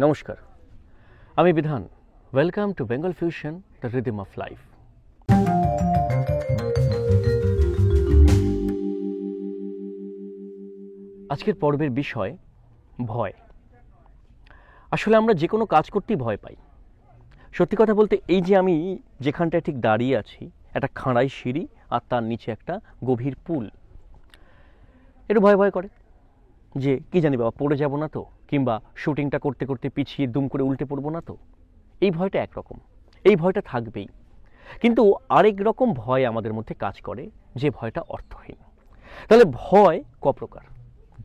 নমস্কার, আমি বিধান। Welcome to Bengal fusion, the rhythm of life. আজকের পর্বের বিষয় ভয়। আসলে আমরা যে কোনো কাজ করতেই ভয় পাই। সত্যি কথা বলতে, এই যে আমি যেখানটায় ঠিক দাঁড়িয়ে আছি, একটা খাঁড়াই সিঁড়ি আর তার নিচে একটা গভীর পুল, একটু ভয় ভয় করে যে কি জানি বাবা, পড়ে যাব না তো, কিংবা শুটিংটা করতে করতে পিছিয়ে দুম করে উল্টে পড়বো না তো। এই ভয়টা একরকম, এই ভয়টা থাকবেই। কিন্তু আরেক রকম ভয় আমাদের মধ্যে কাজ করে, যে ভয়টা অর্থহীন। তাহলে ভয় ক প্রকার?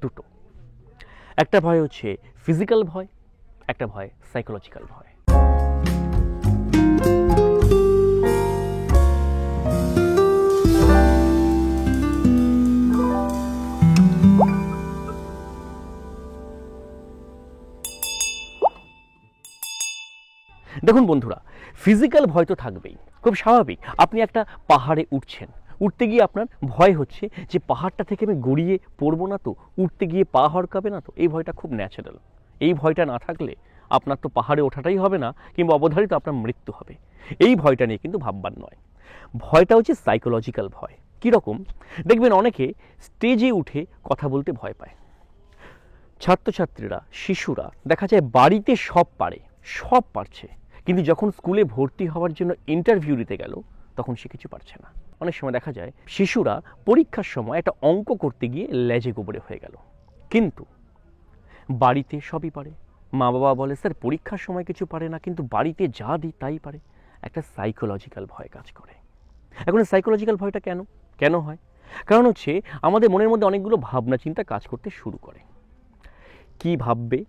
দুটো। একটা ভয় হচ্ছে ফিজিক্যাল ভয়, একটা ভয় সাইকোলজিক্যাল ভয়। দেখুন বন্ধুরা, ফিজিক্যাল ভয় তো থাকবেই, খুব স্বাভাবিক। আপনি একটা পাহাড়ে উঠছেন, উঠতে গিয়ে আপনার ভয় হচ্ছে যে পাহাড়টা থেকে আমি গড়িয়ে পড়বো না তো, উঠতে গিয়ে পা হড়কাবে না তো। এই ভয়টা খুব ন্যাচারাল। এই ভয়টা না থাকলে আপনার তো পাহাড়ে ওঠাটাই হবে না, কিংবা অবধারিত আপনার মৃত্যু হবে। এই ভয়টা নিয়ে কিন্তু ভাববার নয়। ভয়টা হচ্ছে সাইকোলজিক্যাল ভয়। কীরকম? দেখবেন অনেকে স্টেজে উঠে কথা বলতে ভয় পায়। ছাত্রছাত্রীরা, শিশুরা দেখা যায় বাড়িতে সব পারে, সব পারছে, কিন্তু যখন স্কুলে ভর্তি হওয়ার জন্য ইন্টারভিউ দিতে গেল, তখন সে কিছু পারছে না। অনেক সময় দেখা যায় শিশুরা পরীক্ষার সময় একটা অঙ্ক করতে গিয়ে লেজে গোবরে হয়ে গেল, কিন্তু বাড়িতে সবই পারে। মা বাবা বলে স্যার পরীক্ষার সময় কিছু পারে না, কিন্তু বাড়িতে যা দিই তাই পারে। একটা সাইকোলজিক্যাল ভয় কাজ করে। এখন সাইকোলজিক্যাল ভয়টা কেন কেন হয়? কারণ হচ্ছে আমাদের মনের মধ্যে অনেকগুলো ভাবনা চিন্তা কাজ করতে শুরু করে। কি ভাববে,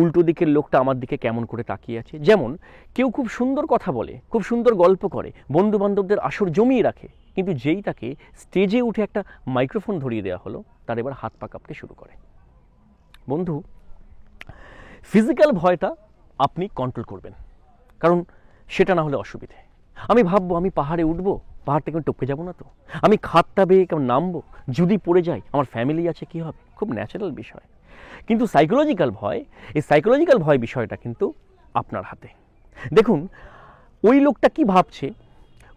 উল্টো দিকের লোকটা আমার দিকে কেমন করে তাকিয়ে আছে। যেমন কেউ খুব সুন্দর কথা বলে, খুব সুন্দর গল্প করে, বন্ধু বান্ধবদের আসর জমিয়ে রাখে, কিন্তু যেই তাকে স্টেজে উঠে একটা মাইক্রোফোন ধরিয়ে দেওয়া হলো, তার এবার হাত পা কাঁপতে শুরু করে। বন্ধু, ফিজিক্যাল ভয়টা আপনি কন্ট্রোল করবেন, কারণ সেটা না হলে অসুবিধে। আমি ভাববো আমি পাহাড়ে উঠবো, পাহাড় থেকে আমি টপকে যাবো না তো, আমি খাতটা বেয়ে কেমন নামবো, যদি পড়ে যাই আমার ফ্যামিলি আছে কি হবে, খুব ন্যাচারাল বিষয়। কিন্তু সাইকোলজিক্যাল ভয়, এই সাইকোলজিক্যাল ভয় বিষয়টা কিন্তু আপনার হাতে। দেখুন, ওই লোকটা কি ভাবছে,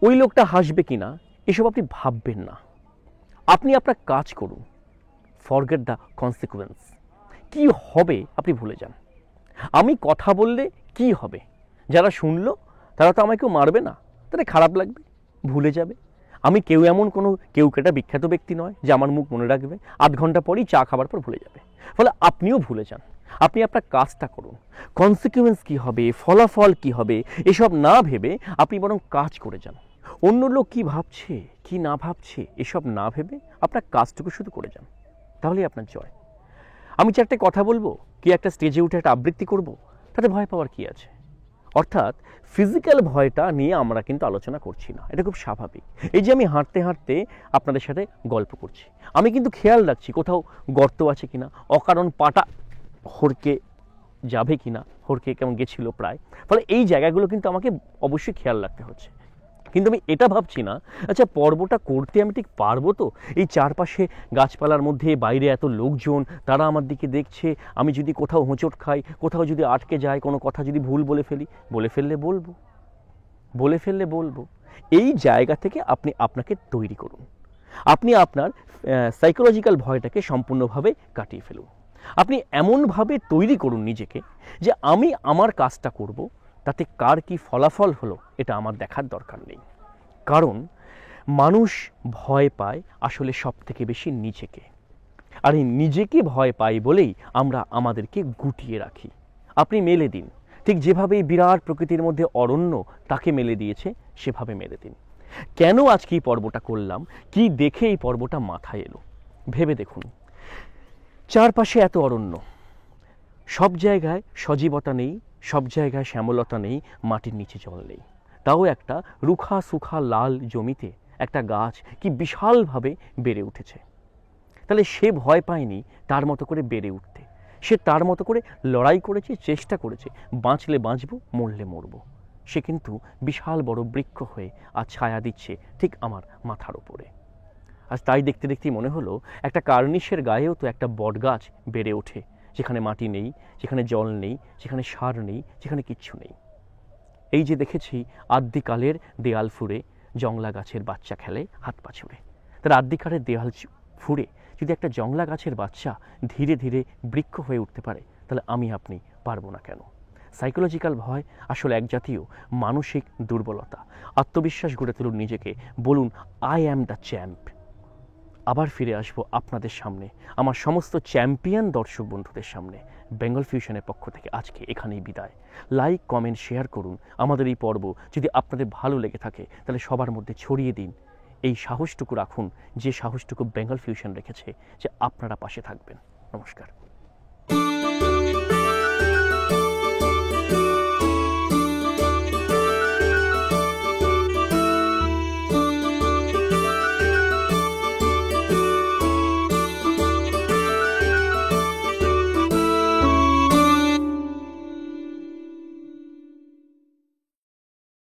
ওই লোকটা হাসবে কিনা, এসব আপনি ভাববেন না। আপনি আপনার কাজ করুন, ফরগেট দ্য কনসিকুয়েন্স। কি হবে আপনি ভুলে যান। আমি কথা বললে কি হবে, যারা শুনলো তারা তো আমাকে কেউ মারবে না, তাদের খারাপ লাগবে, ভুলে যাবে। আমি কেউ এমন কোনো কেউ কেটা বিখ্যাত ব্যক্তি নয় যে আমার মুখ মনে রাখবে, আধ ঘন্টা পরেই চা খাবার পর ভুলে যাবে। ফলে আপনিও ভুলে যান। আপনি আপনার কাজটা করুন। কনসিকুয়েন্স কি হবে, ফলাফল কি হবে, এসব না ভেবে আপনি বরং কাজ করে যান। অন্য লোক কি ভাবছে কি না ভাবছে এসব না ভেবে আপনার কাজটুকু শুধু করে যান, তাহলেই আপনার জয়। আমি চারটে কথা বলবো, কি একটা স্টেজে উঠে একটা আবৃত্তি করব, তাতে ভয় পাওয়ার কি আছে? অর্থাৎ ফিজিক্যাল ভয়টা নিয়ে আমরা কিন্তু আলোচনা করছি না, এটা খুব স্বাভাবিক। এই যে আমি হাঁটতে হাঁটতে আপনাদের সাথে গল্প করছি, আমি কিন্তু খেয়াল রাখছি কোথাও গর্ত আছে কিনা, অকারণ পাটা হড়কে যাবে কিনা, হড়কে কেমন গেছিল প্রায়। ফলে এই জায়গাগুলো কিন্তু আমাকে অবশ্যই খেয়াল রাখতে হচ্ছে। কিন্তু আমি এটা ভাবছি না, আচ্ছা পর্বটা করতে আমি ঠিক পারবো তো, এই চারপাশে গাছপালার মধ্যে বাইরে এত লোকজন, তারা আমার দিকে দেখছে, আমি যদি কোথাও হোঁচট খাই, কোথাও যদি আটকে যায়, কোনো কথা যদি ভুল বলে ফেললে বলবো। এই জায়গা থেকে আপনি আপনাকে তৈরি করুন। আপনি আপনার সাইকোলজিক্যাল ভয়টাকে সম্পূর্ণভাবে কাটিয়ে ফেলুন। আপনি এমনভাবে তৈরি করুন নিজেকে যে আমি আমার কাজটা করব, তাতে কার কি ফলাফল হলো এটা আমার দেখার দরকার নেই। কারণ মানুষ ভয় পায় আসলে সব থেকে বেশি নিজেকে, আর এই নিজেকে ভয় পাই বলেই আমরা আমাদেরকে গুটিয়ে রাখি। আপনি মেলে দিন, ঠিক যেভাবে এই বিরাট প্রকৃতির মধ্যে অরণ্য তাকে মেলে দিয়েছে, সেভাবে মেলে দিন। কেন আজকে এই পর্বটা করলাম, কি দেখে এই পর্বটা মাথায় এলো, ভেবে দেখুন। চারপাশে এত অরণ্য, সব জায়গায় সজীবতা নেই, সব জায়গায় শ্যামলতা নেই, মাটির নিচে জল নেই, তাও একটা রুখা সুখা লাল জমিতে একটা গাছ কি বিশালভাবে বেড়ে উঠেছে। তাহলে সে ভয় পায়নি তার মতো করে বেড়ে উঠতে, সে তার মতো করে লড়াই করেছে, চেষ্টা করেছে, বাঁচলে বাঁচব, মরলে মরব। সে কিন্তু বিশাল বড় বৃক্ষ হয়ে আর ছায়া দিচ্ছে ঠিক আমার মাথার উপরে। আজ তাই দেখতে দেখতেই মনে হলো, একটা কার্নিশের গায়েও তো একটা বট গাছ বেড়ে ওঠে, যেখানে মাটি নেই, যেখানে জল নেই, যেখানে সার নেই, যেখানে কিচ্ছু নেই। এই যে দেখেছি আদ্যিকালের দেয়াল ফুঁড়ে জংলা গাছের বাচ্চা খেলে হাত পা ছুঁড়ে। তার আদ্যিকালের দেয়াল ফুঁড়ে যদি একটা জংলা গাছের বাচ্চা ধীরে ধীরে বৃক্ষ হয়ে উঠতে পারে, তাহলে আমি আপনি পারবো না কেন? সাইকোলজিক্যাল ভয় আসলে এক জাতীয় মানসিক দুর্বলতা। আত্মবিশ্বাস গড়ে তুলুন নিজেকে, বলুন আই অ্যাম দ্য চ্যাম্প। আবার ফিরে আসবো আপনাদের সামনে, আমার সমস্ত চ্যাম্পিয়ন দর্শক বন্ধুদের সামনে। বেঙ্গল ফিউশনের পক্ষ থেকে আজকে এখানেই বিদায়। লাইক, কমেন্ট, শেয়ার করুন আমাদের এই পর্ব। যদি আপনাদের ভালো লেগে থাকে তাহলে সবার মধ্যে ছড়িয়ে দিন। এই সাহসটুকু রাখুন যে সাহসটুকু বেঙ্গল ফিউশন রেখেছে, যে আপনারা পাশে থাকবেন। নমস্কার।